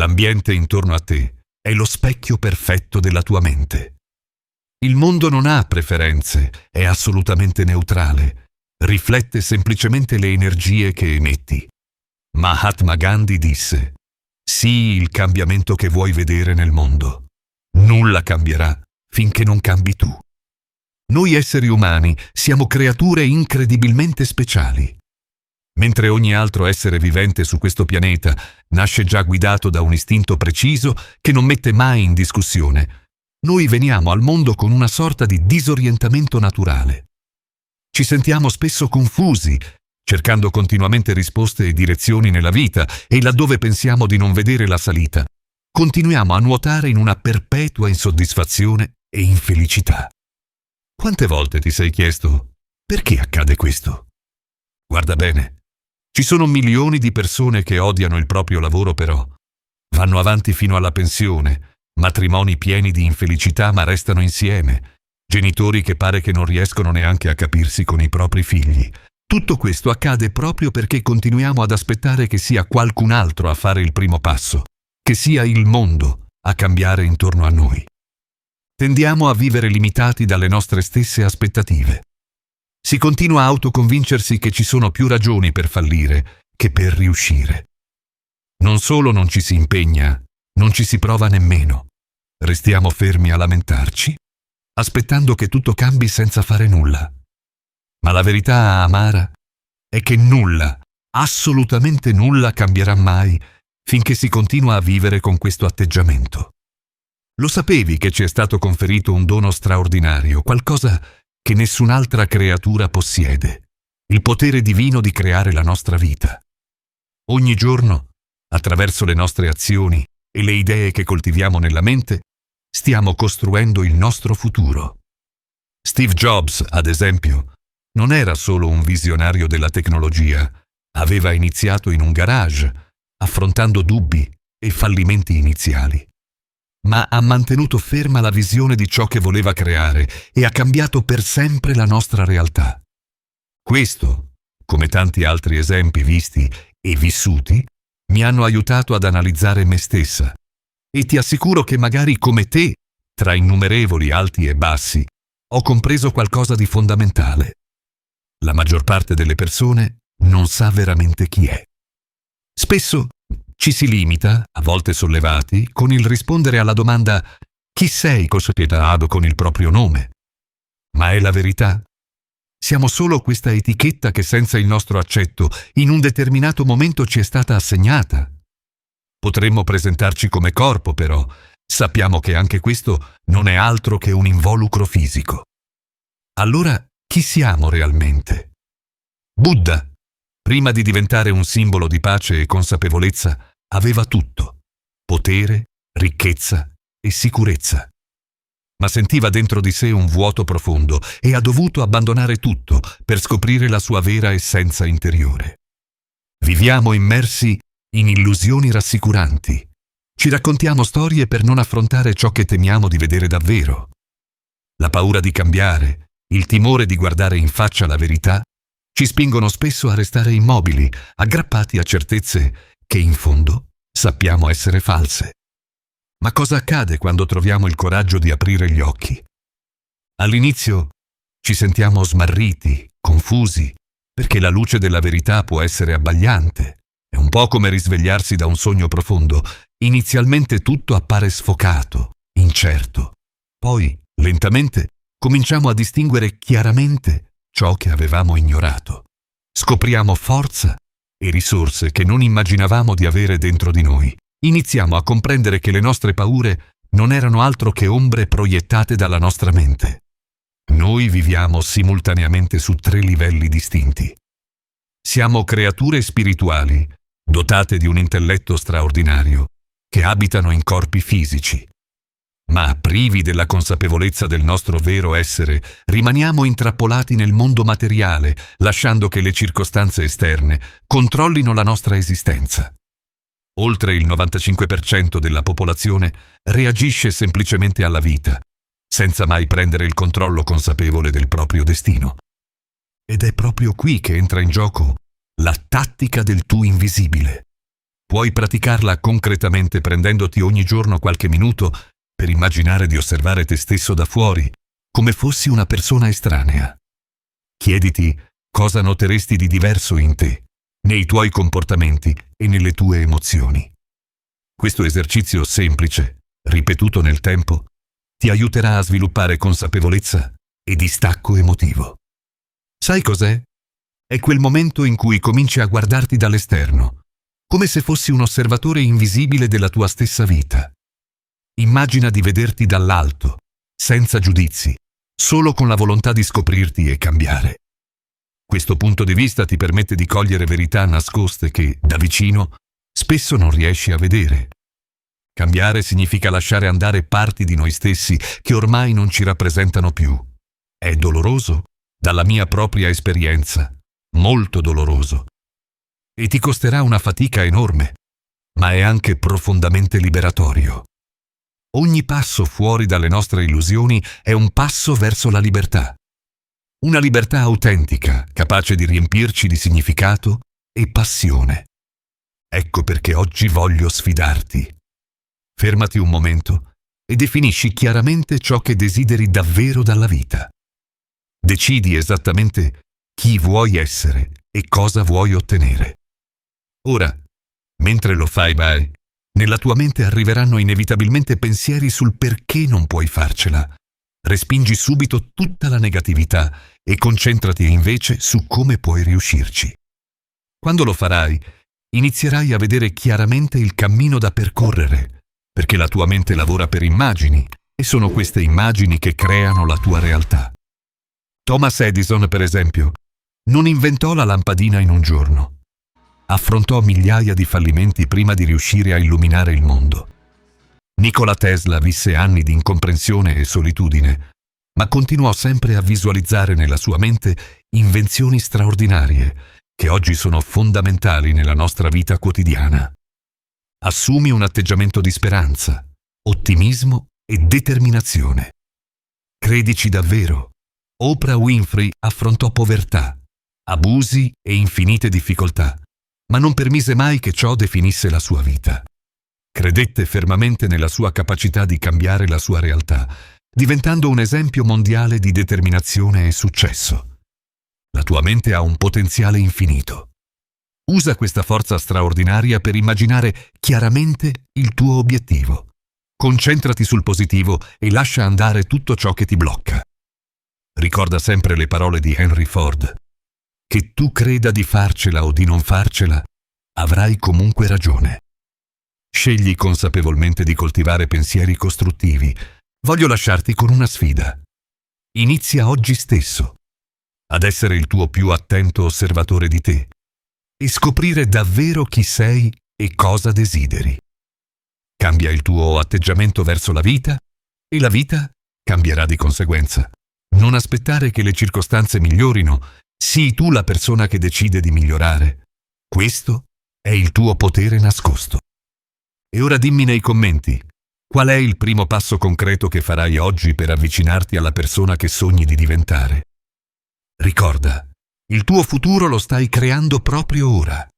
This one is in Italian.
L'ambiente intorno a te è lo specchio perfetto della tua mente. Il mondo non ha preferenze, è assolutamente neutrale, riflette semplicemente le energie che emetti. Mahatma Gandhi disse: sii il cambiamento che vuoi vedere nel mondo. Nulla cambierà finché non cambi tu. Noi esseri umani siamo creature incredibilmente speciali. Mentre ogni altro essere vivente su questo pianeta nasce già guidato da un istinto preciso che non mette mai in discussione, noi veniamo al mondo con una sorta di disorientamento naturale. Ci sentiamo spesso confusi, cercando continuamente risposte e direzioni nella vita, e laddove pensiamo di non vedere la salita, continuiamo a nuotare in una perpetua insoddisfazione e infelicità. Quante volte ti sei chiesto perché accade questo? Guarda bene, ci sono milioni di persone che odiano il proprio lavoro, però vanno avanti fino alla pensione, matrimoni pieni di infelicità ma restano insieme, genitori che pare che non riescono neanche a capirsi con i propri figli. Tutto questo accade proprio perché continuiamo ad aspettare che sia qualcun altro a fare il primo passo, che sia il mondo a cambiare intorno a noi. Tendiamo a vivere limitati dalle nostre stesse aspettative. Si continua a autoconvincersi che ci sono più ragioni per fallire che per riuscire. Non solo non ci si impegna, non ci si prova nemmeno. Restiamo fermi a lamentarci, aspettando che tutto cambi senza fare nulla. Ma la verità amara è che nulla, assolutamente nulla cambierà mai finché si continua a vivere con questo atteggiamento. Lo sapevi che ci è stato conferito un dono straordinario, qualcosa che nessun'altra creatura possiede, il potere divino di creare la nostra vita. Ogni giorno, attraverso le nostre azioni e le idee che coltiviamo nella mente, stiamo costruendo il nostro futuro. Steve Jobs, ad esempio, non era solo un visionario della tecnologia, aveva iniziato in un garage, affrontando dubbi e fallimenti iniziali. Ma ha mantenuto ferma la visione di ciò che voleva creare e ha cambiato per sempre la nostra realtà. Questo, come tanti altri esempi visti e vissuti, mi hanno aiutato ad analizzare me stessa, e ti assicuro che magari come te, tra innumerevoli alti e bassi, ho compreso qualcosa di fondamentale. La maggior parte delle persone non sa veramente chi è. Spesso ci si limita, a volte sollevati, con il rispondere alla domanda «Chi sei?» cosiddetto con il proprio nome. Ma è la verità? Siamo solo questa etichetta che senza il nostro accetto in un determinato momento ci è stata assegnata. Potremmo presentarci come corpo, però sappiamo che anche questo non è altro che un involucro fisico. Allora, chi siamo realmente? Buddha, prima di diventare un simbolo di pace e consapevolezza, aveva tutto: potere, ricchezza e sicurezza. Ma sentiva dentro di sé un vuoto profondo e ha dovuto abbandonare tutto per scoprire la sua vera essenza interiore. Viviamo immersi in illusioni rassicuranti. Ci raccontiamo storie per non affrontare ciò che temiamo di vedere davvero. La paura di cambiare, il timore di guardare in faccia la verità, ci spingono spesso a restare immobili, aggrappati a certezze che in fondo sappiamo essere false. Ma cosa accade quando troviamo il coraggio di aprire gli occhi? All'inizio ci sentiamo smarriti, confusi, perché la luce della verità può essere abbagliante. È un po' come risvegliarsi da un sogno profondo. Inizialmente tutto appare sfocato, incerto. Poi, lentamente, cominciamo a distinguere chiaramente ciò che avevamo ignorato. Scopriamo forza e risorse che non immaginavamo di avere dentro di noi. Iniziamo a comprendere che le nostre paure non erano altro che ombre proiettate dalla nostra mente. Noi viviamo simultaneamente su 3 livelli distinti. Siamo creature spirituali, dotate di un intelletto straordinario, che abitano in corpi fisici. Ma privi della consapevolezza del nostro vero essere, rimaniamo intrappolati nel mondo materiale, lasciando che le circostanze esterne controllino la nostra esistenza. Oltre il 95% della popolazione reagisce semplicemente alla vita, senza mai prendere il controllo consapevole del proprio destino. Ed è proprio qui che entra in gioco la tattica del tu invisibile. Puoi praticarla concretamente prendendoti ogni giorno qualche minuto per immaginare di osservare te stesso da fuori, come fossi una persona estranea. Chiediti cosa noteresti di diverso in te, nei tuoi comportamenti e nelle tue emozioni. Questo esercizio semplice, ripetuto nel tempo, ti aiuterà a sviluppare consapevolezza e distacco emotivo. Sai cos'è? È quel momento in cui cominci a guardarti dall'esterno, come se fossi un osservatore invisibile della tua stessa vita. Immagina di vederti dall'alto, senza giudizi, solo con la volontà di scoprirti e cambiare. Questo punto di vista ti permette di cogliere verità nascoste che, da vicino, spesso non riesci a vedere. Cambiare significa lasciare andare parti di noi stessi che ormai non ci rappresentano più. È doloroso, dalla mia propria esperienza, molto doloroso. E ti costerà una fatica enorme, ma è anche profondamente liberatorio. Ogni passo fuori dalle nostre illusioni è un passo verso la libertà. Una libertà autentica, capace di riempirci di significato e passione. Ecco perché oggi voglio sfidarti. Fermati un momento e definisci chiaramente ciò che desideri davvero dalla vita. Decidi esattamente chi vuoi essere e cosa vuoi ottenere. Ora, mentre lo fai, nella tua mente arriveranno inevitabilmente pensieri sul perché non puoi farcela. Respingi subito tutta la negatività e concentrati invece su come puoi riuscirci. Quando lo farai, inizierai a vedere chiaramente il cammino da percorrere, perché la tua mente lavora per immagini e sono queste immagini che creano la tua realtà. Thomas Edison, per esempio, non inventò la lampadina in un giorno. Affrontò migliaia di fallimenti prima di riuscire a illuminare il mondo. Nikola Tesla visse anni di incomprensione e solitudine, ma continuò sempre a visualizzare nella sua mente invenzioni straordinarie che oggi sono fondamentali nella nostra vita quotidiana. Assumi un atteggiamento di speranza, ottimismo e determinazione. Credici davvero. Oprah Winfrey affrontò povertà, abusi e infinite difficoltà, ma non permise mai che ciò definisse la sua vita. Credette fermamente nella sua capacità di cambiare la sua realtà, diventando un esempio mondiale di determinazione e successo. La tua mente ha un potenziale infinito. Usa questa forza straordinaria per immaginare chiaramente il tuo obiettivo. Concentrati sul positivo e lascia andare tutto ciò che ti blocca. Ricorda sempre le parole di Henry Ford. Che tu creda di farcela o di non farcela, avrai comunque ragione. Scegli consapevolmente di coltivare pensieri costruttivi. Voglio lasciarti con una sfida. Inizia oggi stesso ad essere il tuo più attento osservatore di te e scoprire davvero chi sei e cosa desideri. Cambia il tuo atteggiamento verso la vita e la vita cambierà di conseguenza. Non aspettare che le circostanze migliorino, sii tu la persona che decide di migliorare. Questo è il tuo potere nascosto. E ora dimmi nei commenti, qual è il primo passo concreto che farai oggi per avvicinarti alla persona che sogni di diventare? Ricorda, il tuo futuro lo stai creando proprio ora.